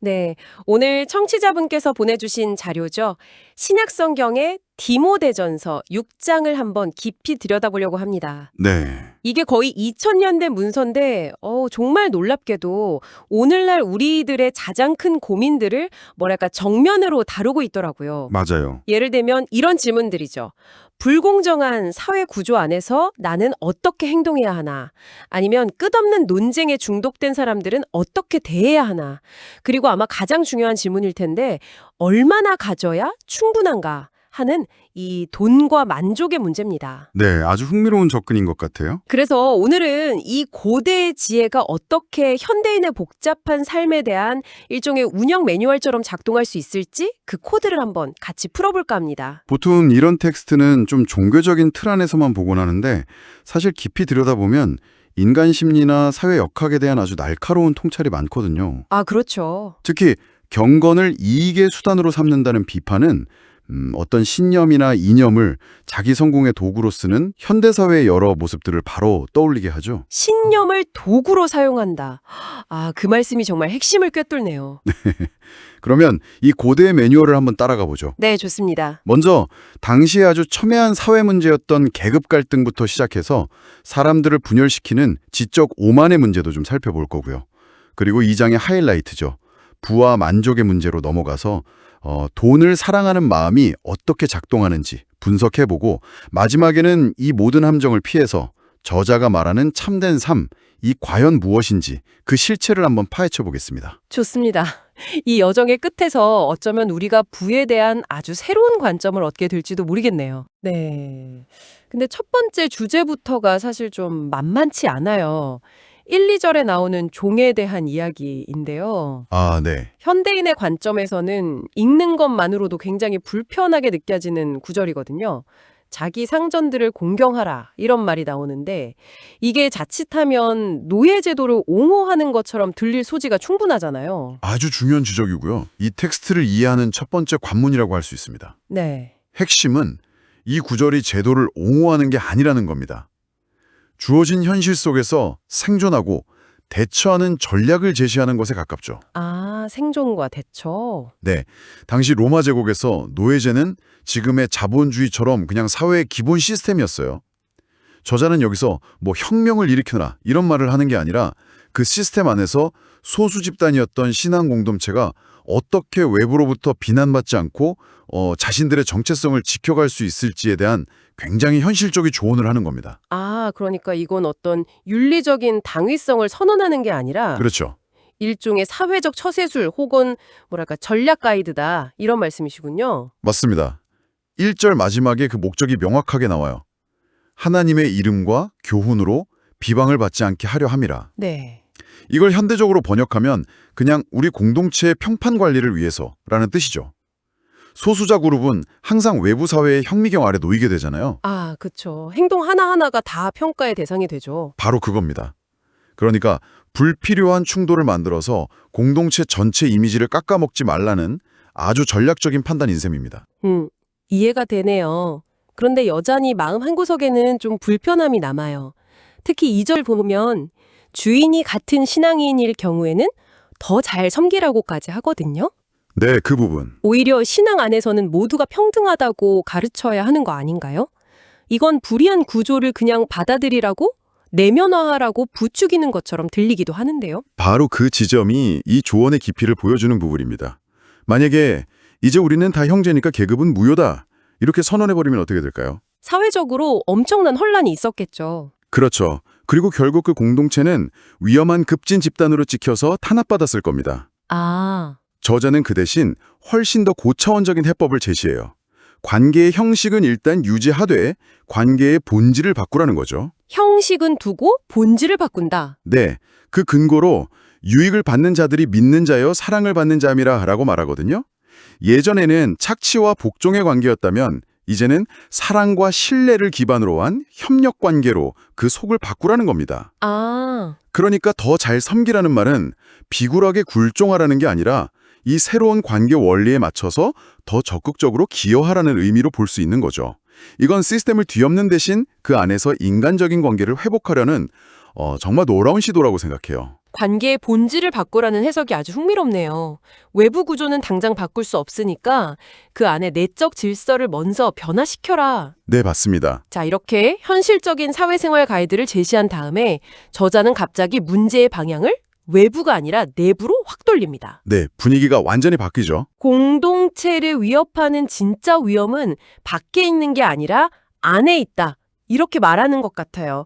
네, 오늘 청취자분께서 보내주신 자료죠. 신약성경의 디모데전서 6장을 한번 깊이 들여다보려고 합니다. 네, 이게 거의 2000년대 문서인데 정말 놀랍게도 오늘날 우리들의 가장 큰 고민들을 정면으로 다루고 있더라고요. 맞아요. 예를 들면 이런 질문들이죠. 불공정한 사회 구조 안에서 나는 어떻게 행동해야 하나? 아니면 끝없는 논쟁에 중독된 사람들은 어떻게 대해야 하나? 그리고 아마 가장 중요한 질문일 텐데 얼마나 가져야 충분한가? 하는 이 돈과 만족의 문제입니다. 네, 아주 흥미로운 접근인 것 같아요. 그래서 오늘은 이 고대의 지혜가 어떻게 현대인의 복잡한 삶에 대한 일종의 운영 매뉴얼처럼 작동할 수 있을지 그 코드를 한번 같이 풀어볼까 합니다. 보통 이런 텍스트는 좀 종교적인 틀 안에서만 보곤 하는데 사실 깊이 들여다보면 인간 심리나 사회 역학에 대한 아주 날카로운 통찰이 많거든요. 아, 그렇죠. 특히 경건을 이익의 수단으로 삼는다는 비판은 어떤 신념이나 이념을 자기 성공의 도구로 쓰는 현대사회의 여러 모습들을 바로 떠올리게 하죠. 신념을 도구로 사용한다. 아, 그 말씀이 정말 핵심을 꿰뚫네요. 그러면 이 고대의 매뉴얼을 한번 따라가 보죠. 네, 좋습니다. 먼저 당시에 아주 첨예한 사회 문제였던 계급 갈등부터 시작해서 사람들을 분열시키는 지적 오만의 문제도 좀 살펴볼 거고요. 그리고 이 장의 하이라이트죠. 부와 만족의 문제로 넘어가서 돈을 사랑하는 마음이 어떻게 작동하는지 분석해보고 마지막에는 이 모든 함정을 피해서 저자가 말하는 참된 삶, 이 과연 무엇인지 그 실체를 한번 파헤쳐 보겠습니다. 좋습니다. 이 여정의 끝에서 어쩌면 우리가 부에 대한 아주 새로운 관점을 얻게 될지도 모르겠네요. 네. 근데 첫 번째 주제부터가 사실 좀 만만치 않아요. 1, 2절에 나오는 종에 대한 이야기인데요. 아, 네. 현대인의 관점에서는 읽는 것만으로도 굉장히 불편하게 느껴지는 구절이거든요. 자기 상전들을 공경하라 이런 말이 나오는데 이게 자칫하면 노예제도를 옹호하는 것처럼 들릴 소지가 충분하잖아요. 아주 중요한 지적이고요. 이 텍스트를 이해하는 첫 번째 관문이라고 할 수 있습니다. 네. 핵심은 이 구절이 제도를 옹호하는 게 아니라는 겁니다. 주어진 현실 속에서 생존하고 대처하는 전략을 제시하는 것에 가깝죠. 아, 생존과 대처. 네, 당시 로마 제국에서 노예제는 지금의 자본주의처럼 그냥 사회의 기본 시스템이었어요. 저자는 여기서 뭐 혁명을 일으켜라 이런 말을 하는 게 아니라 그 시스템 안에서 소수 집단이었던 신앙 공동체가 어떻게 외부로부터 비난받지 않고 자신들의 정체성을 지켜갈 수 있을지에 대한 굉장히 현실적인 조언을 하는 겁니다. 아, 그러니까 이건 어떤 윤리적인 당위성을 선언하는 게 아니라 그렇죠. 일종의 사회적 처세술 혹은 전략 가이드다 이런 말씀이시군요. 맞습니다. 1절 마지막에 그 목적이 명확하게 나와요. 하나님의 이름과 교훈으로 비방을 받지 않게 하려 함이라. 네. 이걸 현대적으로 번역하면 그냥 우리 공동체의 평판 관리를 위해서라는 뜻이죠. 소수자 그룹은 항상 외부 사회의 현미경 아래 놓이게 되잖아요. 아, 그쵸. 행동 하나하나가 다 평가의 대상이 되죠. 바로 그겁니다. 그러니까 불필요한 충돌을 만들어서 공동체 전체 이미지를 깎아먹지 말라는 아주 전략적인 판단인 셈입니다. 이해가 되네요. 그런데 여전히 마음 한구석에는 좀 불편함이 남아요. 특히 2절 보면 주인이 같은 신앙인일 경우에는 더 잘 섬기라고까지 하거든요. 네, 그 부분. 오히려 신앙 안에서는 모두가 평등하다고 가르쳐야 하는 거 아닌가요? 이건 불이한 구조를 그냥 받아들이라고 내면화하라고 부추기는 것처럼 들리기도 하는데요. 바로 그 지점이 이 조언의 깊이를 보여주는 부분입니다. 만약에 이제 우리는 다 형제니까 계급은 무효다. 이렇게 선언해버리면 어떻게 될까요? 사회적으로 엄청난 혼란이 있었겠죠. 그렇죠. 그리고 결국 그 공동체는 위험한 급진 집단으로 찍혀서 탄압받았을 겁니다. 아, 저자는 그 대신 훨씬 더 고차원적인 해법을 제시해요. 관계의 형식은 일단 유지하되 관계의 본질을 바꾸라는 거죠. 형식은 두고 본질을 바꾼다. 네, 그 근거로 유익을 받는 자들이 믿는 자여 사랑을 받는 자미라 라고 말하거든요. 예전에는 착취와 복종의 관계였다면 이제는 사랑과 신뢰를 기반으로 한 협력 관계로 그 속을 바꾸라는 겁니다. 아, 그러니까 더 잘 섬기라는 말은 비굴하게 굴종하라는 게 아니라 이 새로운 관계 원리에 맞춰서 더 적극적으로 기여하라는 의미로 볼 수 있는 거죠. 이건 시스템을 뒤엎는 대신 그 안에서 인간적인 관계를 회복하려는 정말 놀라운 시도라고 생각해요. 관계의 본질을 바꾸라는 해석이 아주 흥미롭네요. 외부 구조는 당장 바꿀 수 없으니까 그 안에 내적 질서를 먼저 변화시켜라. 네, 맞습니다. 자, 이렇게 현실적인 사회생활 가이드를 제시한 다음에 저자는 갑자기 문제의 방향을 외부가 아니라 내부로 확 돌립니다. 네, 분위기가 완전히 바뀌죠. 공동체를 위협하는 진짜 위험은 밖에 있는 게 아니라 안에 있다. 이렇게 말하는 것 같아요.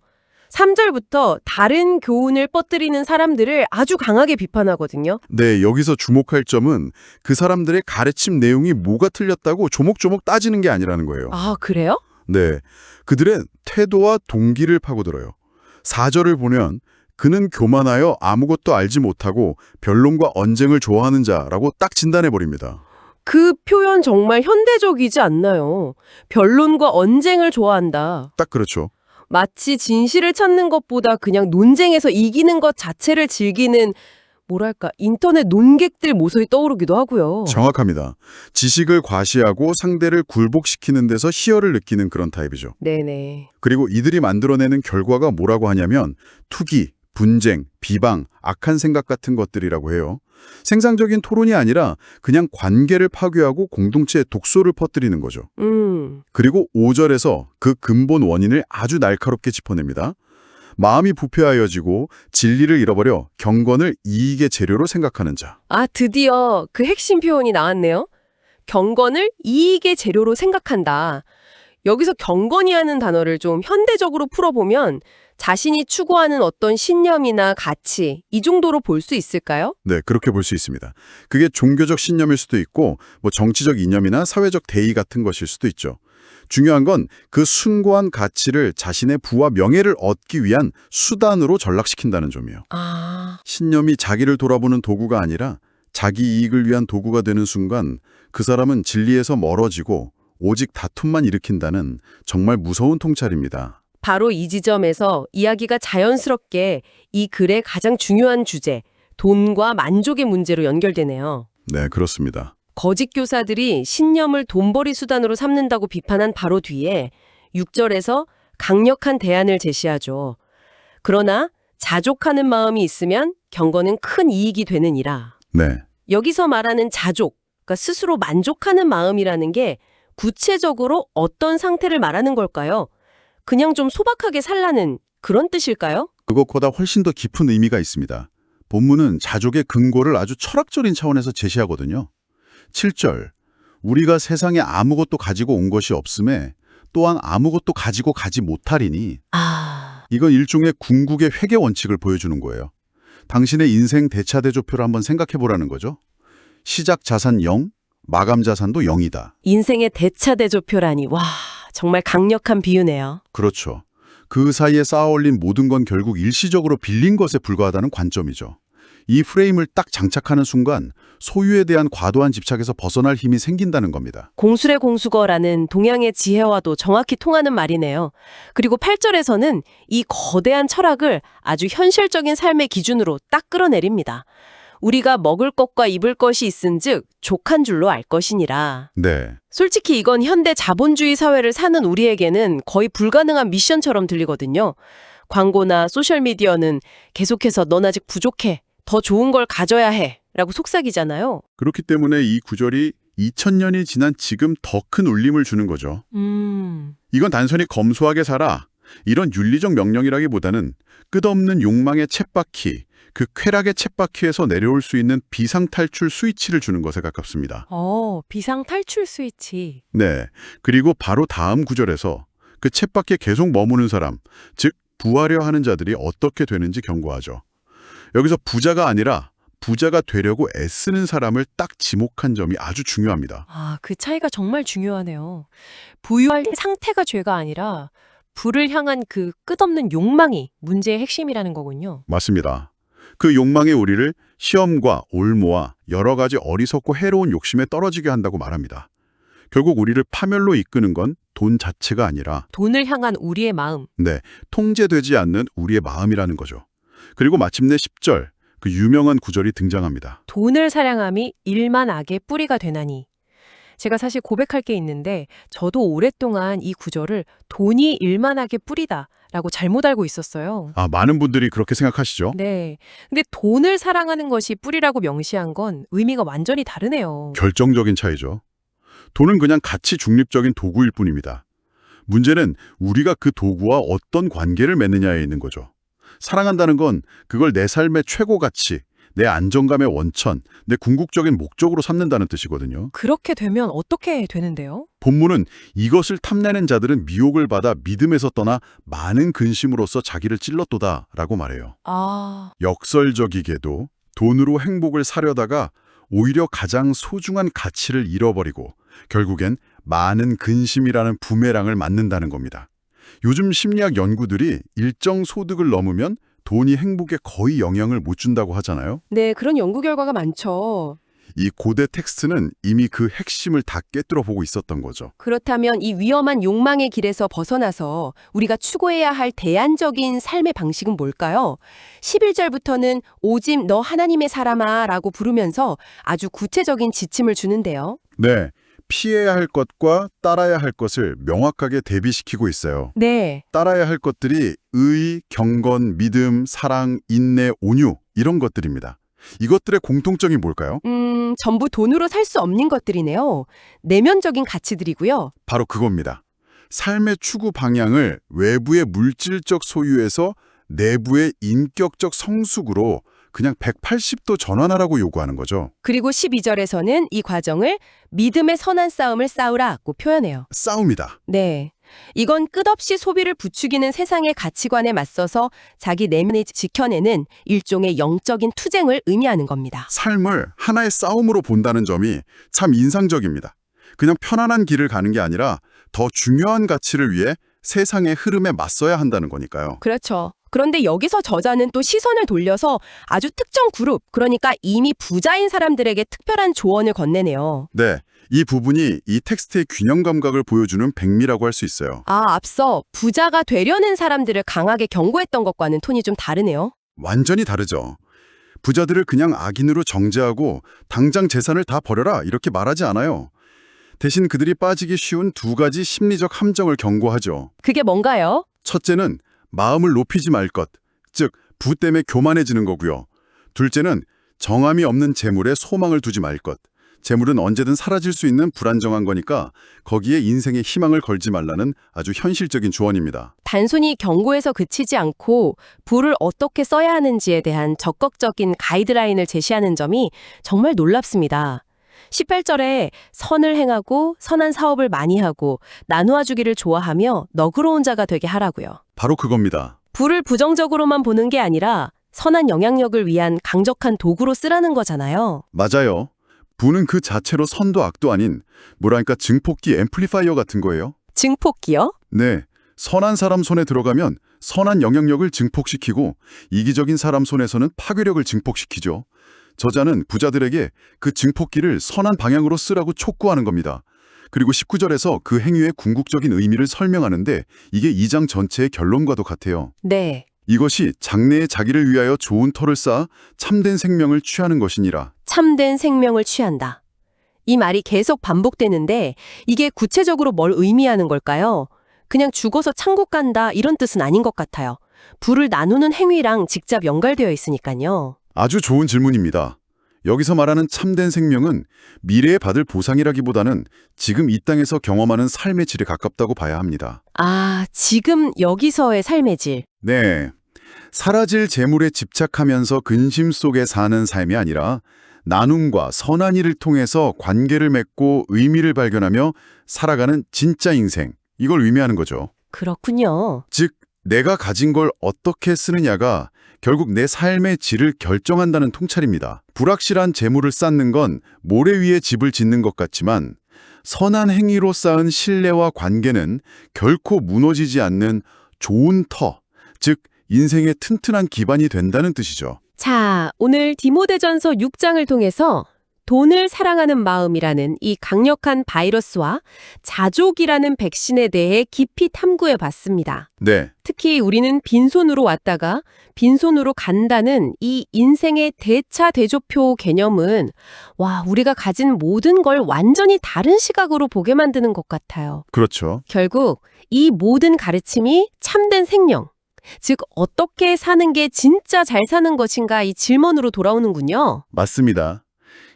3절부터 다른 교훈을 뻗뜨리는 사람들을 아주 강하게 비판하거든요. 네, 여기서 주목할 점은 그 사람들의 가르침 내용이 뭐가 틀렸다고 조목조목 따지는 게 아니라는 거예요. 아, 그래요? 네, 그들의 태도와 동기를 파고들어요. 4절을 보면 그는 교만하여 아무것도 알지 못하고 변론과 언쟁을 좋아하는 자라고 딱 진단해버립니다. 그 표현 정말 현대적이지 않나요? 변론과 언쟁을 좋아한다. 딱 그렇죠. 마치 진실을 찾는 것보다 그냥 논쟁에서 이기는 것 자체를 즐기는 뭐랄까 인터넷 논객들 모습이 떠오르기도 하고요. 정확합니다. 지식을 과시하고 상대를 굴복시키는 데서 희열을 느끼는 그런 타입이죠. 네네. 그리고 이들이 만들어내는 결과가 뭐라고 하냐면 투기, 분쟁, 비방, 악한 생각 같은 것들이라고 해요. 생산적인 토론이 아니라 그냥 관계를 파괴하고 공동체에 독소를 퍼뜨리는 거죠. 그리고 5절에서 그 근본 원인을 아주 날카롭게 짚어냅니다. 마음이 부패하여지고 진리를 잃어버려 경건을 이익의 재료로 생각하는 자. 아, 드디어 그 핵심 표현이 나왔네요. 경건을 이익의 재료로 생각한다. 여기서 경건이라는 단어를 좀 현대적으로 풀어보면 자신이 추구하는 어떤 신념이나 가치, 이 정도로 볼 수 있을까요? 네, 그렇게 볼 수 있습니다. 그게 종교적 신념일 수도 있고 정치적 이념이나 사회적 대의 같은 것일 수도 있죠. 중요한 건 그 숭고한 가치를 자신의 부와 명예를 얻기 위한 수단으로 전락시킨다는 점이에요. 아, 신념이 자기를 돌아보는 도구가 아니라 자기 이익을 위한 도구가 되는 순간 그 사람은 진리에서 멀어지고 오직 다툼만 일으킨다는 정말 무서운 통찰입니다. 바로 이 지점에서 이야기가 자연스럽게 이 글의 가장 중요한 주제, 돈과 만족의 문제로 연결되네요. 네, 그렇습니다. 거짓 교사들이 신념을 돈벌이 수단으로 삼는다고 비판한 바로 뒤에 6절에서 강력한 대안을 제시하죠. 그러나 자족하는 마음이 있으면 경건은 큰 이익이 되느니라. 네, 여기서 말하는 자족, 그러니까 스스로 만족하는 마음이라는 게 구체적으로 어떤 상태를 말하는 걸까요? 그냥 좀 소박하게 살라는 그런 뜻일까요? 그것보다 훨씬 더 깊은 의미가 있습니다. 본문은 자족의 근거를 아주 철학적인 차원에서 제시하거든요. 7절, 우리가 세상에 아무것도 가지고 온 것이 없음에 또한 아무것도 가지고 가지 못하리니. 이건 일종의 궁극의 회계 원칙을 보여주는 거예요. 당신의 인생 대차대조표를 한번 생각해보라는 거죠. 시작 자산 0, 마감 자산도 0이다. 인생의 대차대조표라니, 와, 정말 강력한 비유네요. 그렇죠. 그 사이에 쌓아올린 모든 건 결국 일시적으로 빌린 것에 불과하다는 관점이죠. 이 프레임을 딱 장착하는 순간 소유에 대한 과도한 집착에서 벗어날 힘이 생긴다는 겁니다. 공술의 공수거라는 동양의 지혜와도 정확히 통하는 말이네요. 그리고 8절에서는 이 거대한 철학을 아주 현실적인 삶의 기준으로 딱 끌어내립니다. 우리가 먹을 것과 입을 것이 있은즉 족한 줄로 알 것이니라. 네. 솔직히 이건 현대 자본주의 사회를 사는 우리에게는 거의 불가능한 미션처럼 들리거든요. 광고나 소셜미디어는 계속해서 넌 아직 부족해, 더 좋은 걸 가져야 해 라고 속삭이잖아요. 그렇기 때문에 이 구절이 2000년이 지난 지금 더 큰 울림을 주는 거죠. 이건 단순히 검소하게 살아, 이런 윤리적 명령이라기보다는 끝없는 욕망의 쳇바퀴, 그 쾌락의 쳇바퀴에서 내려올 수 있는 비상탈출 스위치를 주는 것에 가깝습니다. 비상탈출 스위치. 네, 그리고 바로 다음 구절에서 그 쳇바퀴에 계속 머무는 사람, 즉 부하려 하는 자들이 어떻게 되는지 경고하죠. 여기서 부자가 아니라 부자가 되려고 애쓰는 사람을 딱 지목한 점이 아주 중요합니다. 그 차이가 정말 중요하네요. 부유할 상태가 죄가 아니라 부를 향한 그 끝없는 욕망이 문제의 핵심이라는 거군요. 맞습니다. 그 욕망의 우리를 시험과 올무와 여러 가지 어리석고 해로운 욕심에 떨어지게 한다고 말합니다. 결국 우리를 파멸로 이끄는 건 돈 자체가 아니라 돈을 향한 우리의 마음. 네, 통제되지 않는 우리의 마음이라는 거죠. 그리고 마침내 10절, 그 유명한 구절이 등장합니다. 돈을 사랑함이 일만 악의 뿌리가 되나니. 제가 사실 고백할 게 있는데 저도 오랫동안 이 구절을 돈이 일만하게 뿌리다라고 잘못 알고 있었어요. 아, 많은 분들이 그렇게 생각하시죠? 네. 근데 돈을 사랑하는 것이 뿌리라고 명시한 건 의미가 완전히 다르네요. 결정적인 차이죠. 돈은 그냥 가치 중립적인 도구일 뿐입니다. 문제는 우리가 그 도구와 어떤 관계를 맺느냐에 있는 거죠. 사랑한다는 건 그걸 내 삶의 최고 가치, 내 안정감의 원천, 내 궁극적인 목적으로 삼는다는 뜻이거든요. 그렇게 되면 어떻게 되는데요? 본문은 이것을 탐내는 자들은 미혹을 받아 믿음에서 떠나 많은 근심으로써 자기를 찔렀도다라고 말해요. 아, 역설적이게도 돈으로 행복을 사려다가 오히려 가장 소중한 가치를 잃어버리고 결국엔 많은 근심이라는 부메랑을 맞는다는 겁니다. 요즘 심리학 연구들이 일정 소득을 넘으면 돈이 행복에 거의 영향을 못 준다고 하잖아요. 네, 그런 연구 결과가 많죠. 이 고대 텍스트는 이미 그 핵심을 다 꿰뚫어 보고 있었던 거죠. 그렇다면 이 위험한 욕망의 길에서 벗어나서 우리가 추구해야 할 대안적인 삶의 방식은 뭘까요? 11절부터는 오직 너 하나님의 사람아 라고 부르면서 아주 구체적인 지침을 주는데요. 네, 피해야 할 것과 따라야 할 것을 명확하게 대비시키고 있어요. 네, 따라야 할 것들이 의, 경건, 믿음, 사랑, 인내, 온유 이런 것들입니다. 이것들의 공통점이 뭘까요? 전부 돈으로 살 수 없는 것들이네요. 내면적인 가치들이고요. 바로 그겁니다. 삶의 추구 방향을 외부의 물질적 소유에서 내부의 인격적 성숙으로 그냥 180도 전환하라고 요구하는 거죠. 그리고 12절에서는 이 과정을 믿음의 선한 싸움을 싸우라고 표현해요. 싸움이다. 네. 이건 끝없이 소비를 부추기는 세상의 가치관에 맞서서 자기 내면을 지켜내는 일종의 영적인 투쟁을 의미하는 겁니다. 삶을 하나의 싸움으로 본다는 점이 참 인상적입니다. 그냥 편안한 길을 가는 게 아니라 더 중요한 가치를 위해 세상의 흐름에 맞서야 한다는 거니까요. 그렇죠. 그런데 여기서 저자는 또 시선을 돌려서 아주 특정 그룹, 그러니까 이미 부자인 사람들에게 특별한 조언을 건네네요. 네, 이 부분이 이 텍스트의 균형 감각을 보여주는 백미라고 할 수 있어요. 앞서 부자가 되려는 사람들을 강하게 경고했던 것과는 톤이 좀 다르네요. 완전히 다르죠. 부자들을 그냥 악인으로 정죄하고 당장 재산을 다 버려라 이렇게 말하지 않아요. 대신 그들이 빠지기 쉬운 두 가지 심리적 함정을 경고하죠. 그게 뭔가요? 첫째는 마음을 높이지 말 것, 즉 부 때문에 교만해지는 거고요. 둘째는 정함이 없는 재물에 소망을 두지 말 것. 재물은 언제든 사라질 수 있는 불안정한 거니까 거기에 인생의 희망을 걸지 말라는 아주 현실적인 조언입니다. 단순히 경고에서 그치지 않고 부를 어떻게 써야 하는지에 대한 적극적인 가이드라인을 제시하는 점이 정말 놀랍습니다. 18절에 선을 행하고 선한 사업을 많이 하고 나누어 주기를 좋아하며 너그러운 자가 되게 하라고요. 바로 그겁니다. 부를 부정적으로만 보는 게 아니라 선한 영향력을 위한 강력한 도구로 쓰라는 거잖아요. 맞아요. 부는 그 자체로 선도 악도 아닌 뭐랄까 증폭기 앰플리파이어 같은 거예요. 증폭기요? 네, 선한 사람 손에 들어가면 선한 영향력을 증폭시키고 이기적인 사람 손에서는 파괴력을 증폭시키죠. 저자는 부자들에게 그 증폭기를 선한 방향으로 쓰라고 촉구하는 겁니다. 그리고 19절에서 그 행위의 궁극적인 의미를 설명하는데 이게 2장 전체의 결론과도 같아요. 네. 이것이 장래에 자기를 위하여 좋은 터를 쌓아 참된 생명을 취하는 것이니라. 참된 생명을 취한다. 이 말이 계속 반복되는데 이게 구체적으로 뭘 의미하는 걸까요? 그냥 죽어서 천국 간다 이런 뜻은 아닌 것 같아요. 부를 나누는 행위랑 직접 연결되어 있으니까요. 아주 좋은 질문입니다. 여기서 말하는 참된 생명은 미래에 받을 보상이라기보다는 지금 이 땅에서 경험하는 삶의 질에 가깝다고 봐야 합니다. 지금 여기서의 삶의 질. 네, 사라질 재물에 집착하면서 근심 속에 사는 삶이 아니라 나눔과 선한 일을 통해서 관계를 맺고 의미를 발견하며 살아가는 진짜 인생, 이걸 의미하는 거죠. 그렇군요. 즉, 내가 가진 걸 어떻게 쓰느냐가 결국 내 삶의 질을 결정한다는 통찰입니다. 불확실한 재물을 쌓는 건 모래 위에 집을 짓는 것 같지만 선한 행위로 쌓은 신뢰와 관계는 결코 무너지지 않는 좋은 터, 즉 인생의 튼튼한 기반이 된다는 뜻이죠. 자, 오늘 디모데전서 6장을 통해서 돈을 사랑하는 마음이라는 이 강력한 바이러스와 자족이라는 백신에 대해 깊이 탐구해 봤습니다. 네, 특히 우리는 빈손으로 왔다가 빈손으로 간다는 이 인생의 대차대조표 개념은 우리가 가진 모든 걸 완전히 다른 시각으로 보게 만드는 것 같아요. 그렇죠. 결국 이 모든 가르침이 참된 생명, 즉 어떻게 사는 게 진짜 잘 사는 것인가 이 질문으로 돌아오는군요. 맞습니다.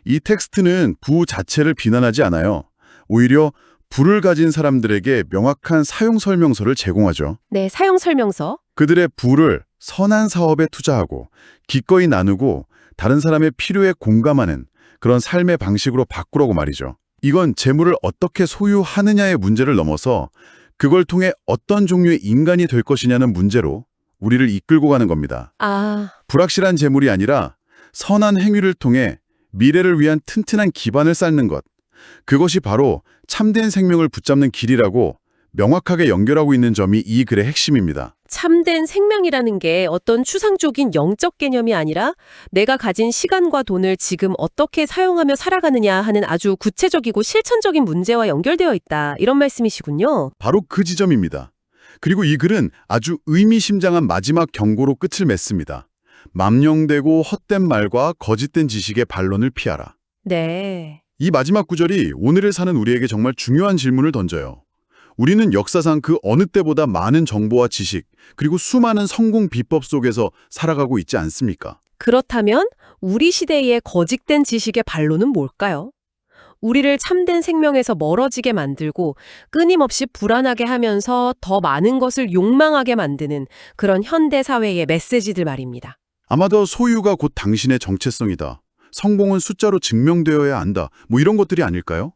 이 텍스트는 부 자체를 비난하지 않아요. 오히려 부를 가진 사람들에게 명확한 사용 설명서를 제공하죠. 네, 사용 설명서. 그들의 부를 선한 사업에 투자하고 기꺼이 나누고 다른 사람의 필요에 공감하는 그런 삶의 방식으로 바꾸라고 말이죠. 이건 재물을 어떻게 소유하느냐의 문제를 넘어서 그걸 통해 어떤 종류의 인간이 될 것이냐는 문제로 우리를 이끌고 가는 겁니다. 불확실한 재물이 아니라 선한 행위를 통해 미래를 위한 튼튼한 기반을 쌓는 것. 그것이 바로 참된 생명을 붙잡는 길이라고 명확하게 연결하고 있는 점이 이 글의 핵심입니다. 참된 생명이라는 게 어떤 추상적인 영적 개념이 아니라 내가 가진 시간과 돈을 지금 어떻게 사용하며 살아가느냐 하는 아주 구체적이고 실천적인 문제와 연결되어 있다. 이런 말씀이시군요. 바로 그 지점입니다. 그리고 이 글은 아주 의미심장한 마지막 경고로 끝을 맺습니다. 맘령되고 헛된 말과 거짓된 지식의 반론을 피하라. 네. 이 마지막 구절이 오늘을 사는 우리에게 정말 중요한 질문을 던져요. 우리는 역사상 그 어느 때보다 많은 정보와 지식, 그리고 수많은 성공 비법 속에서 살아가고 있지 않습니까? 그렇다면 우리 시대의 거짓된 지식의 반론은 뭘까요? 우리를 참된 생명에서 멀어지게 만들고 끊임없이 불안하게 하면서 더 많은 것을 욕망하게 만드는 그런 현대 사회의 메시지들 말입니다. 아마도 소유가 곧 당신의 정체성이다. 성공은 숫자로 증명되어야 한다. 이런 것들이 아닐까요?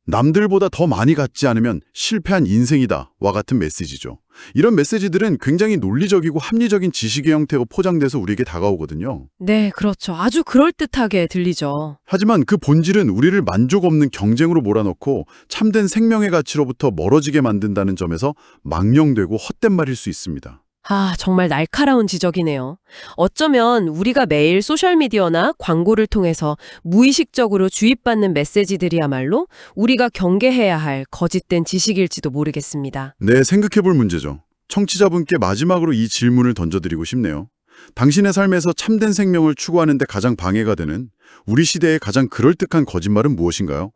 남들보다 더 많이 갖지 않으면 실패한 인생이다. 와 같은 메시지죠. 이런 메시지들은 굉장히 논리적이고 합리적인 지식의 형태로 포장돼서 우리에게 다가오거든요. 네, 그렇죠. 아주 그럴듯하게 들리죠. 하지만 그 본질은 우리를 만족 없는 경쟁으로 몰아넣고 참된 생명의 가치로부터 멀어지게 만든다는 점에서 망령되고 헛된 말일 수 있습니다. 정말 날카로운 지적이네요. 어쩌면 우리가 매일 소셜미디어나 광고를 통해서 무의식적으로 주입받는 메시지들이야말로 우리가 경계해야 할 거짓된 지식일지도 모르겠습니다. 네, 생각해볼 문제죠. 청취자분께 마지막으로 이 질문을 던져드리고 싶네요. 당신의 삶에서 참된 생명을 추구하는 데 가장 방해가 되는 우리 시대의 가장 그럴듯한 거짓말은 무엇인가요?